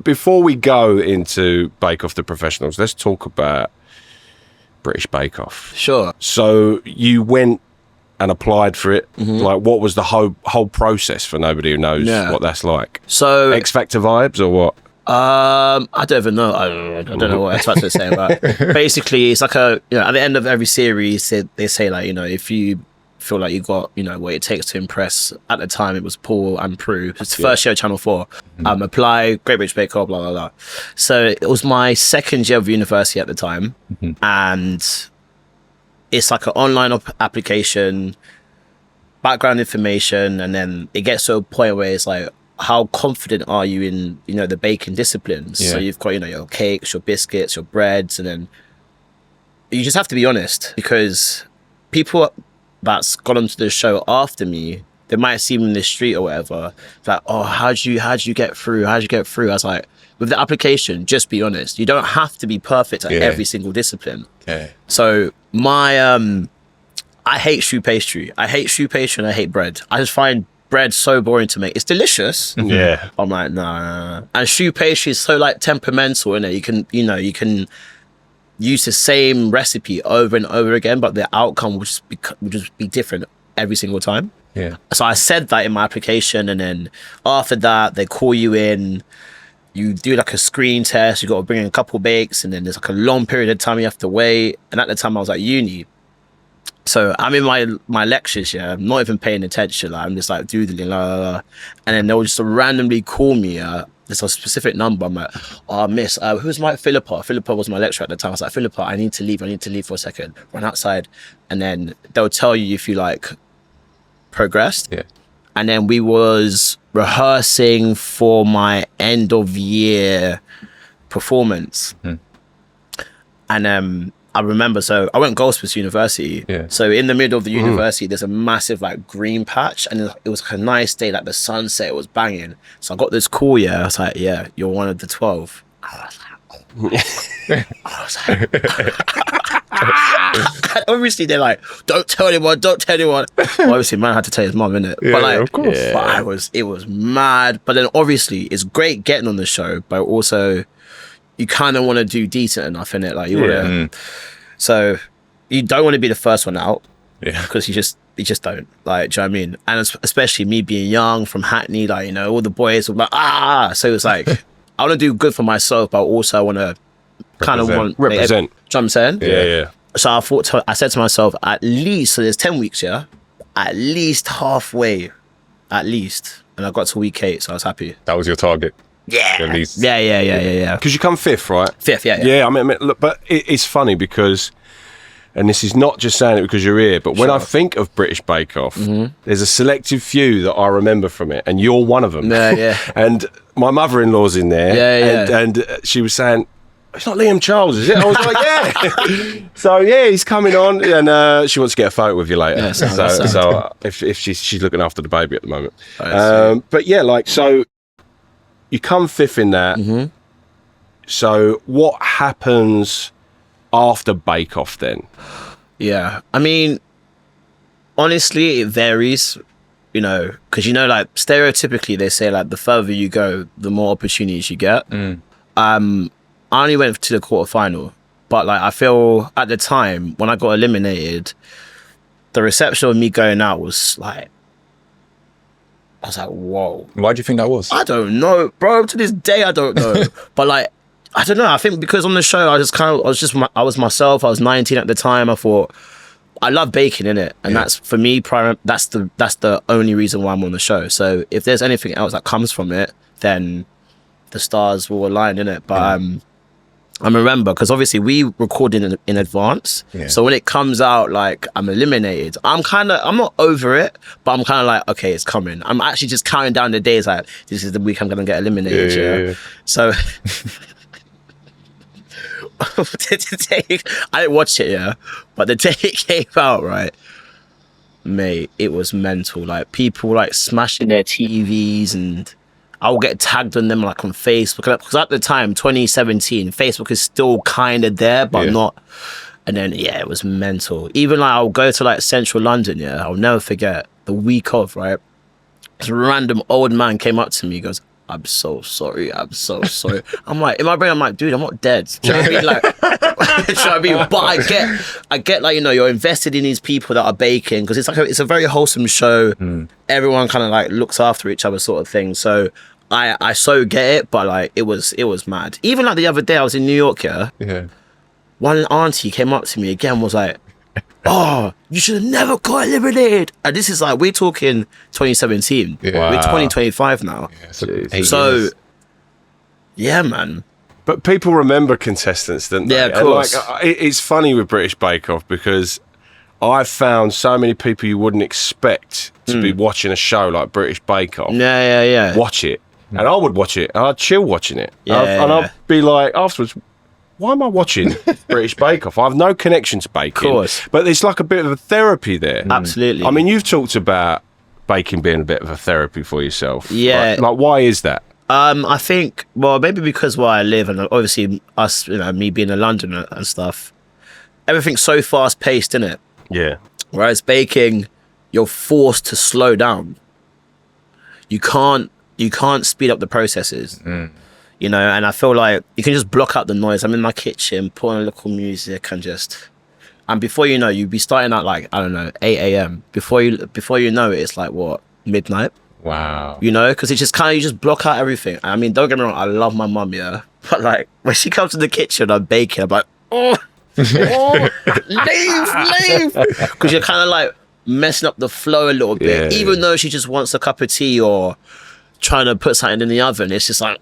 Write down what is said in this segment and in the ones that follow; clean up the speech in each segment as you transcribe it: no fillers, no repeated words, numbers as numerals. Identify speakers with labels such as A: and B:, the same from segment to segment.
A: Before we go into Bake Off the Professionals, let's talk about British Bake Off.
B: Sure.
A: So you went and applied for it. Like, what was the whole process for nobody who knows what that's like?
B: So
A: X Factor vibes or what?
B: I don't even know. I don't know what X Factor is saying, but basically it's like at the end of every series they say like, if you feel like you got what it takes to impress. At the time it was Paul and Prue. It's the first year of Channel 4. Apply, Great British Bake Off, blah blah blah. So it was my second year of university at the time, and it's like an online application, background information, and then it gets to a point where it's like, how confident are you in the baking disciplines? So you've got your cakes, your biscuits, your breads, and then you just have to be honest, because people that's got onto the show after me, they might see me in the street or whatever, like, oh, how'd you get through? I was like, with the application, just be honest. You don't have to be perfect at every single discipline. So my I hate choux pastry. I hate choux pastry and I hate bread. I just find bread so boring to make. It's delicious. I'm like, nah. And choux pastry is so like temperamental, innit? You can use the same recipe over and over again, but the outcome will just be different every single time. So I said that in my application, and then after that they call you in, you do like a screen test, you got to bring in a couple bakes, and then there's like a long period of time you have to wait. And at the time I was at uni, so I'm in my lectures, I'm not even paying attention, like I'm just like doodling, and then they'll just randomly call me there's a specific number. I'm like, oh, miss, who's my Philippa was my lecturer at the time. I was like, Philippa, I need to leave for a second, run outside. And then they'll tell you if you like progressed. And then we was rehearsing for my end of year performance. And I remember, so I went Goldsmiths University. So in the middle of the university, there's a massive like green patch, and it was like a nice day, like the sunset was banging. So I got this call, I was like, yeah, you're one of the 12. Obviously they're like, don't tell anyone. Obviously man had to tell his mom, innit? But like, of course. But it was mad. But then obviously it's great getting on the show, but also you kind of want to do decent enough, innit? Like you want to, so you don't want to be the first one out, because you just don't, like, do you know what I mean? And especially me being young from Hackney, like, all the boys were like, so it's like, I want to do good for myself, but also I want to kind of
A: represent.
B: Do you know what I'm saying?
A: Yeah.
B: So I said to myself, at least, so there's 10 weeks, at least halfway, at least. And I got to week 8, so I was happy.
C: That was your target?
B: Yeah.
C: At least.
B: Yeah.
A: Because you come 5th, right?
B: 5th, yeah.
A: Yeah, I mean, look, but it's funny because, and this is not just saying it because you're here, but when I think of British Bake Off, there's a selective few that I remember from it, and you're one of them.
B: Yeah.
A: And my mother-in-law's in there, and she was saying, it's not Liam Charles, is it? I was like, yeah. So yeah, he's coming on, and she wants to get a photo with you later. Yeah, so if she's looking after the baby at the moment. But yeah, like, so you come 5th in that. So what happens after Bake Off then?
B: Yeah, I mean, honestly, it varies, because like stereotypically they say like the further you go, the more opportunities you get. I only went to the quarterfinal, but like I feel at the time when I got eliminated, the reception of me going out was like, I was like, whoa.
C: Why do you think that was?
B: I don't know, bro. To this day, I don't know. But like, I don't know. I think because on the show, I was myself. I was 19 at the time. I thought, I love baking, innit? And that's, for me, that's the only reason why I'm on the show. So if there's anything else that comes from it, then the stars will align, innit? But I remember, because obviously we recorded in advance. So when it comes out, like, I'm eliminated, I'm not over it, but I'm kind of like, okay, it's coming. I'm actually just counting down the days, like, this is the week I'm going to get eliminated. Yeah. So I didn't watch it, but the day it came out, right, mate, it was mental. Like, people like smashing their TVs, and I'll get tagged on them like on Facebook, because at the time, 2017, Facebook is still kind of there, but not. And then it was mental. Even like I'll go to like central London, I'll never forget the week of, right, this random old man came up to me, he goes, I'm so sorry. I'm like, in my brain, I'm like, dude, I'm not dead. Do you know what I mean? Like, do you know what I mean? But I get like, you know, you're invested in these people that are baking, because it's like it's a very wholesome show. Everyone kind of like looks after each other, sort of thing. So I so get it, but like it was mad. Even like the other day, I was in New York. Yeah. One auntie came up to me again, was like, oh, you should have never got eliminated. And this is like, we're talking 2017. Wow. We're 2025 now. Yeah, so yeah, man.
A: But people remember contestants, don't they?
B: Yeah, of course.
A: And like, it's funny with British Bake Off, because I've found so many people you wouldn't expect to be watching a show like British Bake Off.
B: Yeah.
A: Watch it. And I would watch it. And I'd chill watching it.
B: Yeah,
A: and I'd be like, afterwards, why am I watching British Bake Off? I have no connection to baking. Of course. But it's like a bit of a therapy there.
B: Absolutely.
A: I mean, you've talked about baking being a bit of a therapy for yourself.
B: Yeah.
A: Like why is that?
B: I think, well, maybe because where I live, and obviously us, you know, me being in London and stuff, everything's so fast paced, isn't it?
A: Yeah.
B: Whereas baking, you're forced to slow down. You can't speed up the processes. You know, and I feel like you can just block out the noise. I'm in my kitchen, put on a little music, and before you know, you'd be starting at like, I don't know, 8 a.m. Before you know it, it's like what, midnight?
C: Wow.
B: You know, because it's just kind of, you just block out everything. I mean, don't get me wrong, I love my mum, yeah, but like when she comes to the kitchen, I'm baking, I'm like, leave, because you're kind of like messing up the flow a little bit, even though she just wants a cup of tea or trying to put something in the oven. It's just like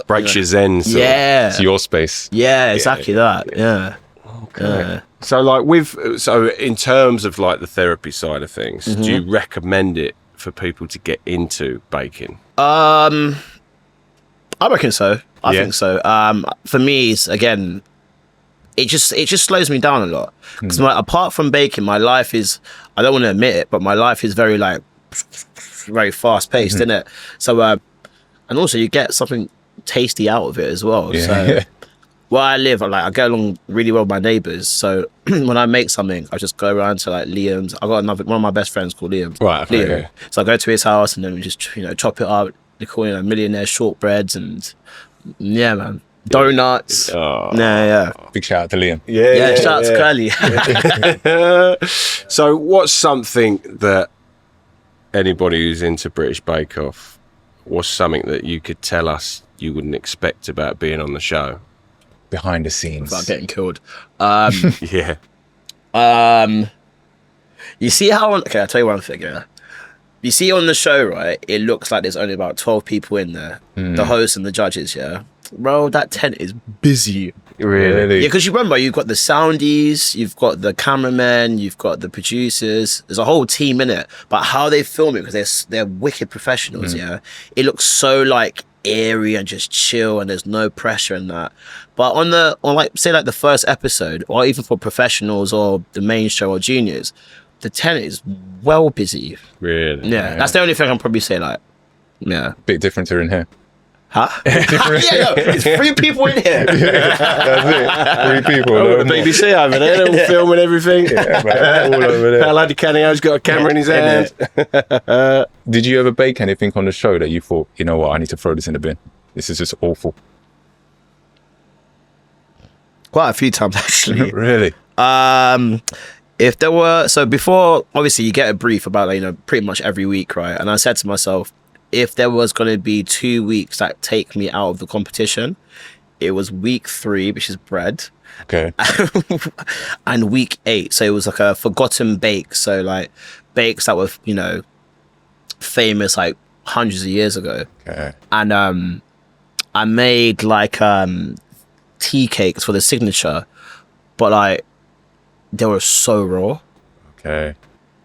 A: breaks your zen.
B: Yeah,
C: it's your space.
B: Yeah, exactly that. Yeah.
A: Okay. So like in terms of like the therapy side of things, do you recommend it for people to get into baking?
B: I reckon so. I think so. For me, it's, again, it just slows me down a lot, because apart from baking, my life is, I don't want to admit it, but my life is very like very fast paced, isn't it? So and also you get something tasty out of it as well. So where I live, I get along really well with my neighbours. So when I make something, I just go around to like Liam's. I got one of my best friends called Liam.
C: Right.
B: Liam.
C: Okay.
B: So I go to his house, and then we just, you know, chop it up. They call it millionaire shortbreads, and yeah, man, donuts. Yeah.
C: Big shout out to Liam.
B: Yeah. Shout out to Curly.
A: So what's something that anybody who's into British Bake Off, what's something that you could tell us you wouldn't expect about being on the show?
C: Behind the scenes.
B: Without getting killed.
A: Yeah.
B: You see how, okay, I'll tell you one thing, yeah. You see on the show, right, it looks like there's only about 12 people in there. The host and the judges, yeah. Bro, that tent is busy.
A: Really?
B: Yeah, because you remember, you've got the soundies, you've got the cameramen, you've got the producers. There's a whole team in it. But how they film it, because they're wicked professionals, yeah. It looks so like airy and just chill, and there's no pressure in that. But on like, say like the first episode, or even for professionals or the main show or juniors, the tent is well busy.
A: Really?
B: Yeah, that's the only thing I can probably say. Like, yeah,
C: Bit different here and here.
B: huh? It's 3 people in here.
C: That's it. 3 people.
A: Oh, the BBC over there, they're all filming everything.
C: All over there.
A: Paladdy Canio's got a camera in his hand.
C: Did you ever bake anything on the show that you thought, you know what, I need to throw this in the bin? This is just awful.
B: Quite a few times, actually.
C: Really?
B: If there were, so before, obviously you get a brief about, like, you know, pretty much every week, right? And I said to myself, if there was going to be 2 weeks that take me out of the competition, it was week 3, which is bread.
C: Okay.
B: And week 8. So it was like a forgotten bake. So like bakes that were, you know, famous like hundreds of years ago.
C: Okay.
B: And I made like tea cakes for the signature, but like they were so raw.
C: Okay.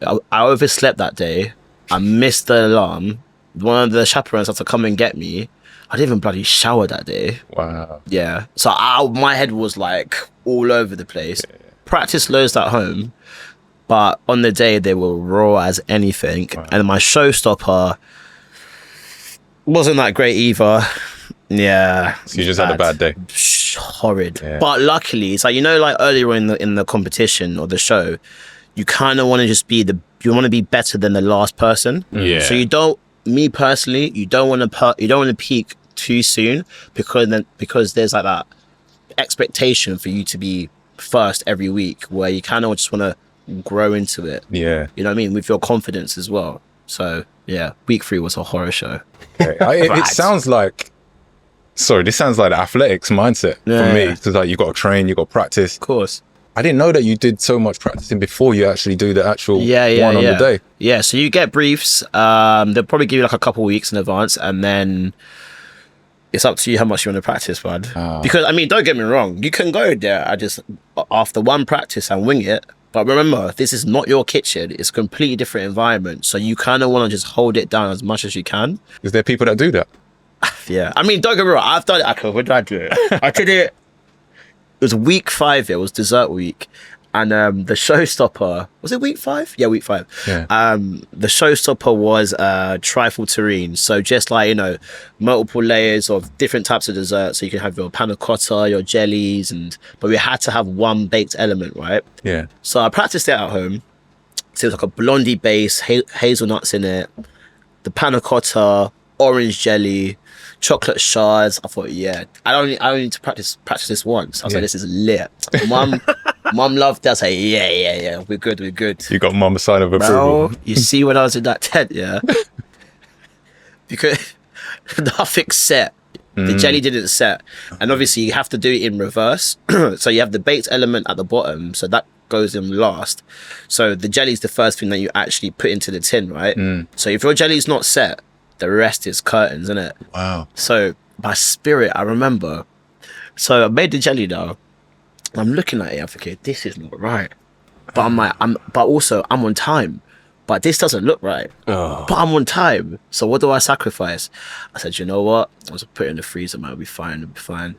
B: I overslept that day. I missed the alarm. One of the chaperones had to come and get me. I didn't even bloody shower that day.
C: Wow.
B: Yeah. So my head was like all over the place. Yeah. Practice loads at home, but on the day they were raw as anything. Wow. And my showstopper wasn't that great either. Yeah.
C: So you just had a bad day.
B: Horrid. Yeah. But luckily, it's like, you know, like earlier in the competition or the show, you kind of want to just be you want to be better than the last person.
A: Yeah.
B: So you don't me personally, you don't want to peak too soon, because there's like that expectation for you to be first every week, where you kind of just want to grow into it.
C: Yeah.
B: You know what I mean? With your confidence as well. So yeah, week 3 was a horror show.
C: Okay. It sounds like, sorry, this sounds like the athletics mindset for me. Because like you got to train, you got to practice.
B: Of course.
C: I didn't know that you did so much practicing before you actually do the actual one on the day.
B: Yeah, so you get briefs. They'll probably give you like a couple of weeks in advance, and then it's up to you how much you want to practice, bud. Because, I mean, don't get me wrong. You can go there after one practice and wing it. But remember, this is not your kitchen. It's a completely different environment. So you kind of want to just hold it down as much as you can.
C: Is there people that do that?
B: Yeah. I mean, don't get me wrong. I've done it. Okay, when did I do it? I did it. It was week 5. It was dessert week. And the showstopper, was it week 5? Yeah, week 5.
C: Yeah.
B: The showstopper was trifle terrine. So just like, you know, multiple layers of different types of desserts. So you can have your panna cotta, your jellies, but we had to have one baked element, right?
C: Yeah.
B: So I practiced it at home. So it was like a blondie base, hazelnuts in it, the panna cotta, orange jelly, chocolate shards. I thought, yeah, I don't need to practice this once. I was like, this is lit. Mum loved it. I was like, yeah, we're good.
C: You got mum a sign of approval.
B: Bro, you see when I was in that tent, yeah? Because nothing set. The jelly didn't set. And obviously you have to do it in reverse. So you have the baked element at the bottom. So that goes in last. So the jelly's the first thing that you actually put into the tin, right? So if your jelly's not set, the rest is curtains, isn't it?
C: Wow.
B: So by spirit, I remember. So I made the jelly now. I'm looking at it, I'm thinking, this is not right. But I'm like, but also I'm on time. But this doesn't look right. But I'm on time. So what do I sacrifice? I said, you know what? I was put it in the freezer, man. It'll be fine.